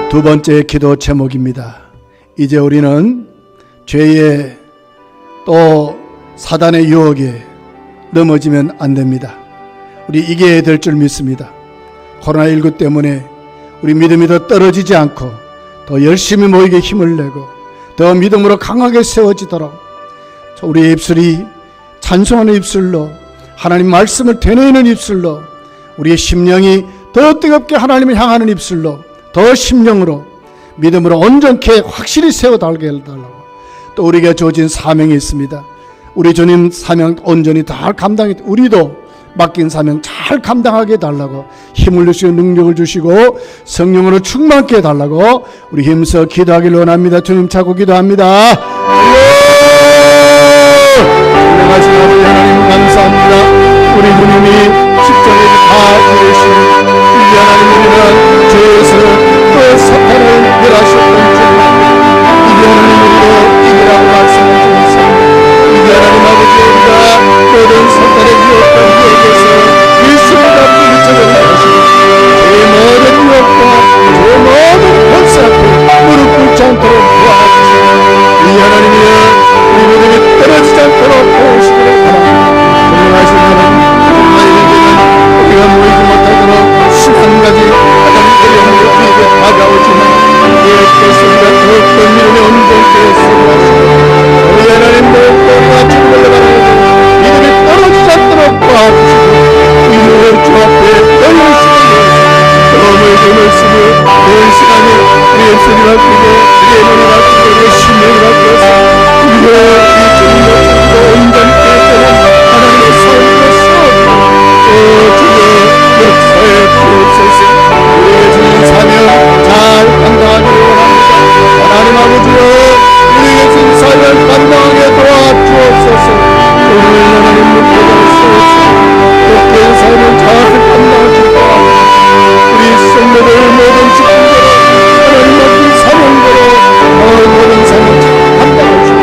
두 번째 기도 제목입니다. 이제 우리는 죄의 또 사단의 유혹에 넘어지면 안 됩니다. 우리 이겨야 될 줄 믿습니다. 코로나19 때문에 우리 믿음이 더 떨어지지 않고 더 열심히 모이게 힘을 내고 더 믿음으로 강하게 세워지도록 우리 입술이 찬송하는 입술로 하나님 말씀을 되뇌이는 입술로 우리의 심령이 더 뜨겁게 하나님을 향하는 입술로 더 심령으로 믿음으로 온전케 확실히 세워달게 해달라고 또 우리에게 주어진 사명이 있습니다. 우리 주님 사명 온전히 다 감당했 우리도 맡긴 사명 잘 감당하게 해달라고 힘을 주시고 능력을 주시고 성령으로 충만케 해달라고 우리 힘써 기도하기를 원합니다. 주님 찾고 기도합니다. 훌륭하신 아버지 하나님 감사합니다. 우리 주님이 십자가에 다 이루시는 우리 하나님, 우리는 죄에서 또 사탄을 멸하셨던 주님, 우리 하나님 우리로 이기라고 말씀해 주셨습니다. 우리 하나님 아버지, 우리가 모든 사탄의 유혹과 유혹에서 예수보다 물리쳐내는 것이고 제 모든 유혹과 저 모든 권세 앞에 무릎 꿇지 않도록 도와주시고 우리 하나님이여 우리 믿음이 떨어지지 않도록 도우시기를 바랍니다. 훌륭하신 하나님, 정말 이제는 우리가 모이지 못하도록 수한 가지 가장 어려운 우리에게 다가오지만 예수께서 우리가 더욱더 믿음의 온전케 쓰여하시고 우리 하나님 더욱더 우리가 주님을 바라보고 믿음이 떨어지지 않도록 도와주시고 우리의 주 앞에 열심히 너무 힘을 쓰고 온 시간에 우리의 소리 바뀌고 우리의 눈이 바뀌고 우리의 심령이 바뀌어서 우리의 이 주님의 온전케 되는 하나님의 삶으로서 주여 역사에 주옵소서. 우리에게 주신 사명 잘 감당하기를 원합니다. 하나님 아버지여 우리에게 주신 사명을 감당하게 도와주옵소서. 오늘 하나님 묵고자 쓰옵소서. 돕기에 사명 잘 감당하기를 도와주옵소서. 우리 성도들 모든 직분대로 하나님 맡긴 사명대로 모든 사명 잘 감당하시고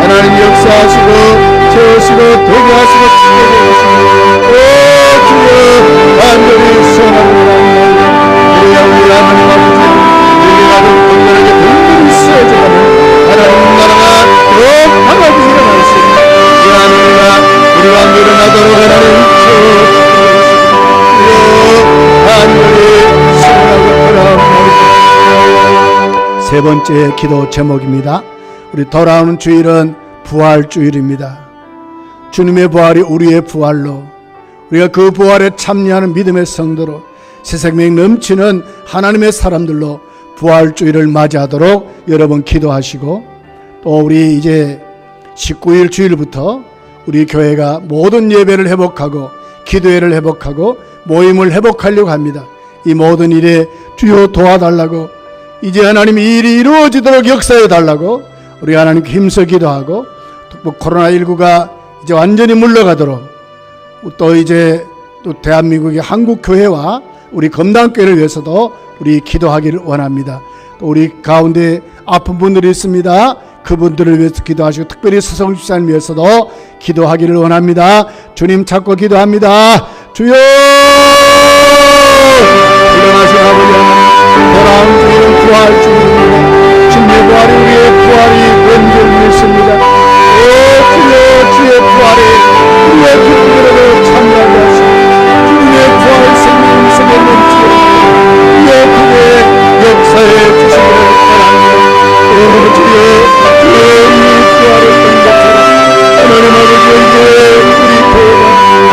하나님 역사하시고 채우시고 되게 하시고 지켜내 주시고 오 주여 간절히 소원합니다. 우리 하나님 아버지 우리가 건강하게 든든히 세워져가는 하나님 나라가 더 강하게 일어나시고 이 하나님과 우리가 일어나도록 하나님 채워주시고 간절히 소원하고 세 번째 기도 제목입니다. 우리 돌아오는 주일은 부활 주일입니다. 주님의 부활이 우리의 부활로 우리가 그 부활에 참여하는 믿음의 성도로 새 생명 넘치는 하나님의 사람들로 부활 주일을 맞이하도록 여러분 기도하시고 또 우리 이제 19일 주일부터 우리 교회가 모든 예배를 회복하고 기도회를 회복하고 모임을 회복하려고 합니다. 이 모든 일에 주여 도와달라고 이제 하나님 이 일이 이루어지도록 역사해 달라고 우리 하나님께 힘써 기도하고 또 코로나19가 이제 완전히 물러가도록 또 이제 또 대한민국의 한국교회와 우리 검단교회를 위해서도 우리 기도하기를 원합니다. 또 우리 가운데 아픈 분들이 있습니다. 그분들을 위해서 기도하시고 특별히 서성 집사님 위해서도 기도하기를 원합니다. 주님 찾고 기도합니다. 주여 훌륭하신 아버지 하나님, 돌아온 주일은 부활 주일입니다. 주님의 부활이 우리의 부활이 된 줄 믿습니다. 오 주여 주의 부활에 우리의 기쁨으로 참여하게 하시고 주님의 부활 생명 속에 넘치게 우리의 그의 역사에 주시기를 바랍니다. 오 주여 주의 부활을 된 것처럼 하나님 아버지 이제 우리 교회가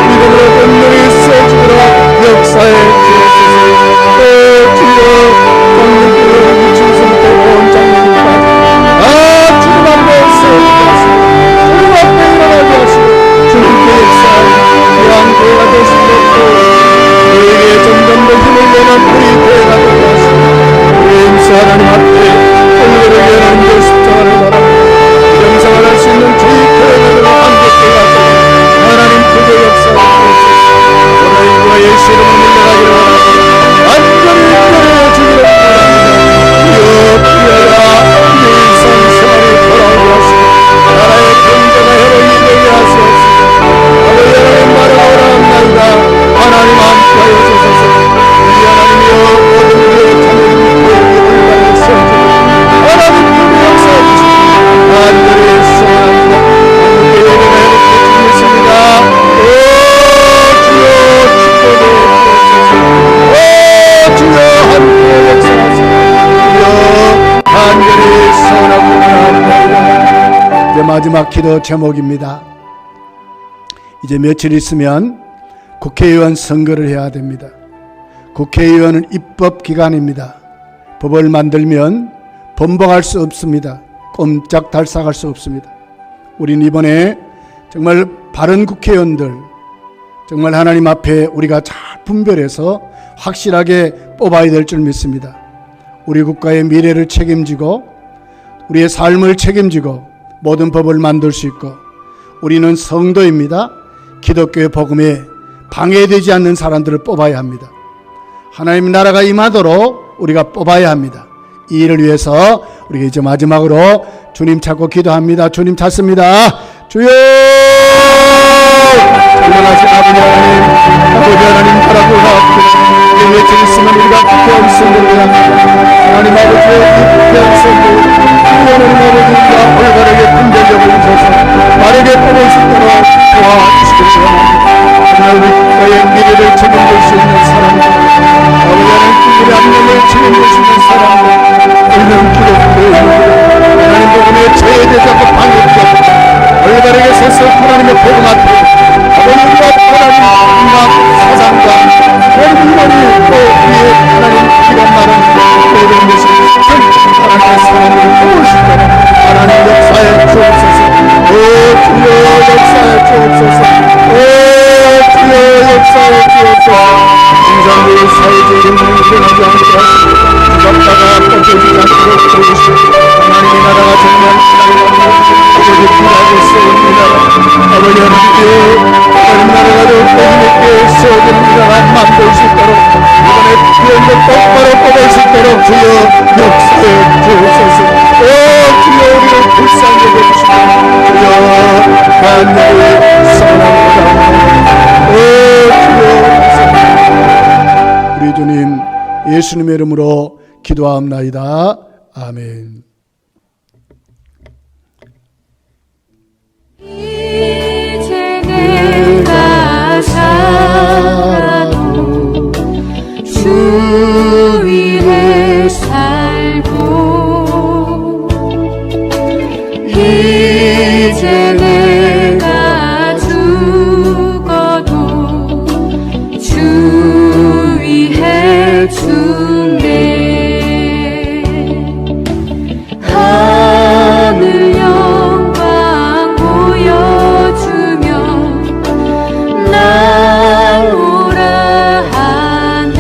믿음으로 건강히 써주도록 역사에 주옵소서. 오 주여 장님께로 미친성도 온 장님까지 주님 앞에 세워주시고 주님 앞에 일어나게 하시고 주님께 역사하는 귀한 교회가 되시도록 도우시고 우리에게 점점 더 힘을 내는 우리 교회가 되게 하시고 우리 임수 하나님 앞에 오늘을 하나님의 십자가를 바랍니다. 영생을 할 수 있는 저희 교회들을 한국교회가 되고 하나님 그의 역사를 보여주시고 코로나19가 예수 이름으로 물러가기를 원합니다. 완전히 끌어내 주기를 바랍니다. 주여 귀하여 우리 일상생활이 돌아오게 하시고 나라의 경제가 회복이 되게 하시옵소서. 아버지 하나님 나라가 원합니다. 하나님 함께하여 주소서. 우리 하나님이여 모든 우리의 참여인 교회의 올바른 세워주고 하나님 그의 역사해 주시고 간절히 소원합니다. 한국의 예배가 회복해 주겠습니다. 오 주여 축복해 주옵소서. 오 주여 함께 역사하시고 주여 간절히 소원하고 원합니다. 이제 마지막 기도 제목입니다. 이제 며칠 있으면 국회의원 선거를 해야 됩니다. 국회의원은 입법기관입니다. 법을 만들면 번복할 수 없습니다. 꼼짝달싹할 수 없습니다. 우리는 이번에 정말 바른 국회의원들, 정말 하나님 앞에 우리가 잘 분별해서 확실하게 뽑아야 될 줄 믿습니다. 우리 국가의 미래를 책임지고 우리의 삶을 책임지고 모든 법을 만들 수 있고, 우리는 성도입니다. 기독교의 복음에 방해되지 않는 사람들을 뽑아야 합니다. 하나님 나라가 임하도록 우리가 뽑아야 합니다. 이 일을 위해서 우리가 이제 마지막으로 주님 찾고 기도합니다. 주님 찾습니다. 주여! 전능하신 아버지 하나님 바라보라. 외쳐 있으면 우리가 부패한 성도를 합니다. 하나님 아버지의 이 부패한 성도, 하나님 아버지가 올바르게 분별력을 주셔서 빠르게 뽑을 수 있도록 도와주시기 바랍니다. 하나님 우리 국가의 미래를 책임질 수 있는 사람들, 아버지 하나님 우리 안녕을 책임질 수 있는 사람들, 우리는 기독교의 하나님 복음에 제대되고 방해되고 올바르게 서서 하나님의 복음 앞에 아버지와 하나님 음악 사상과 모든 인원이 또 위에 하나님 기가 마른 모든 것이 하나님의 사랑을 도울 수 있도록 하나님 역사에 주옵소서. 오 주여 역사에 주옵소서. 오 주여 역사에 주옵소서. 인간의 사회적인 문제를 일어나지 않게 하시고 죽었다가 뻗어지지 않도록 도우시고, 하나님의 나라가 정말 아버지 필요하게 세운 이 나라, 아버지 하나님께 다른 나라가 더 힘있게 세워진 이 나라 만들 수 있도록 이번에 비행을 똑바로 뽑을 수 있도록 주여 역사에 주옵소서. 오 주여 우리를 불쌍히 여겨주시고 주여 간절히 사랑합니다. 오 주여 우리 주님 예수님의 이름으로 기도하옵나이다. 아멘. 이제 내가 살아도 주 위에 살고, 이제 내가 죽어도 주 위에 죽네. 하늘 영광 보여주며 나오라 하네.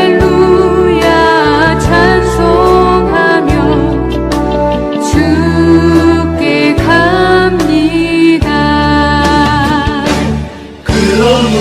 할렐루야 찬송하며 주께 갑니다. 그런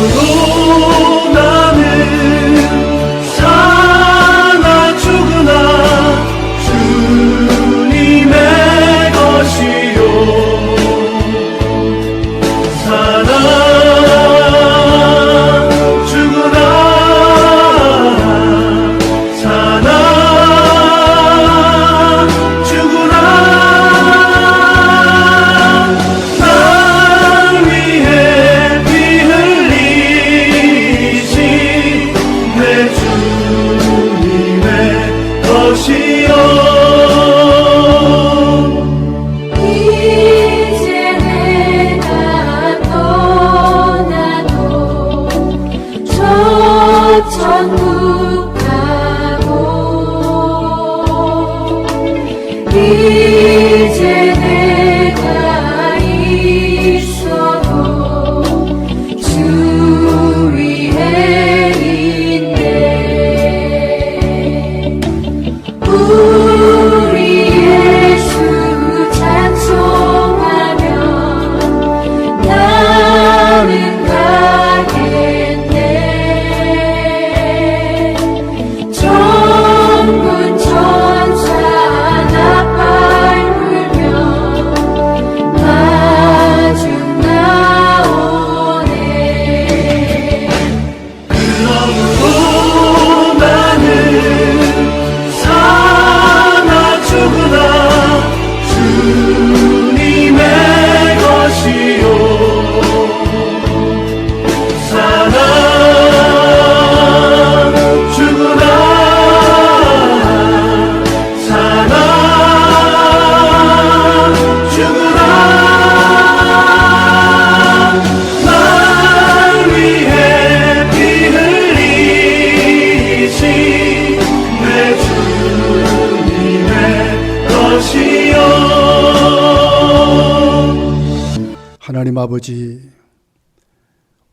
아버지,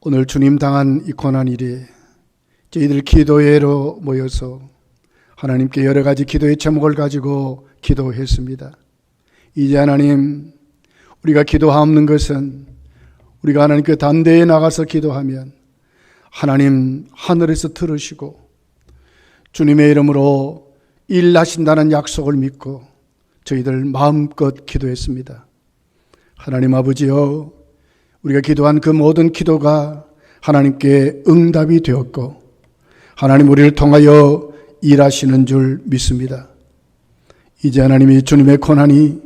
오늘 주님 당한 이 고난일에 저희들 기도회로 모여서 하나님께 여러 가지 기도의 제목을 가지고 기도했습니다. 이제 하나님, 우리가 기도하옵는 것은 우리가 하나님께 단대에 나가서 기도하면 하나님 하늘에서 들으시고 주님의 이름으로 일하신다는 약속을 믿고 저희들 마음껏 기도했습니다. 하나님 아버지여, 우리가 기도한 그 모든 기도가 하나님께 응답이 되었고 하나님 우리를 통하여 일하시는 줄 믿습니다. 이제 하나님이 주님의 고난이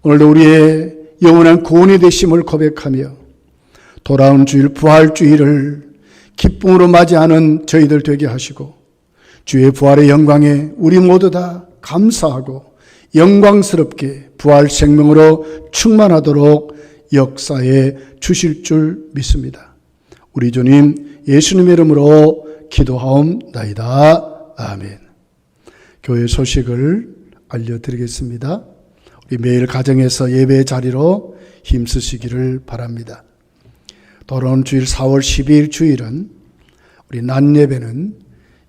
오늘도 우리의 영원한 구원이 되심을 고백하며 돌아온 주일 부활주일을 기쁨으로 맞이하는 저희들 되게 하시고 주의 부활의 영광에 우리 모두 다 감사하고 영광스럽게 부활 생명으로 충만하도록 역사해 주실 줄 믿습니다. 우리 주님 예수님의 이름으로 기도하옵나이다. 아멘. 교회 소식을 알려드리겠습니다. 우리 매일 가정에서 예배 자리로 힘쓰시기를 바랍니다. 돌아온 주일 4월 12일 주일은 우리 낮 예배는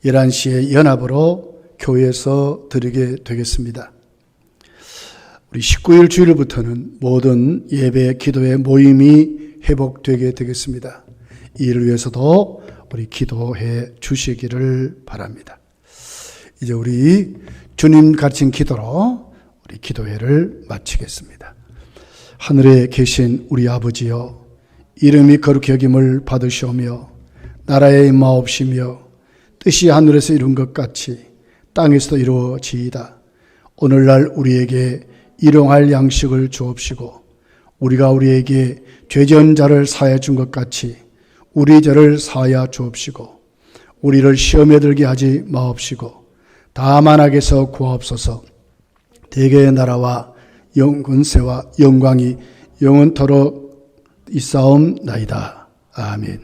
11시에 연합으로 교회에서 드리게 되겠습니다. 우리 19일 주일부터는 모든 예배 기도의 모임이 회복되게 되겠습니다. 이를 위해서도 우리 기도해 주시기를 바랍니다. 이제 우리 주님 가르친 기도로 우리 기도회를 마치겠습니다. 하늘에 계신 우리 아버지여, 이름이 거룩히 여김을 받으시오며 나라의 임하옵시며 뜻이 하늘에서 이룬 것 같이 땅에서도 이루어지이다. 오늘날 우리에게 일용할 양식을 주옵시고 우리가 우리에게 죄지은 자를 사하여 준 것 같이 우리 죄를 사하여 주옵시고 우리를 시험에 들게 하지 마옵시고 다만 악에서 구하옵소서. 대개의 나라와 권세와 영광이 영원토록 있사옵나이다. 아멘.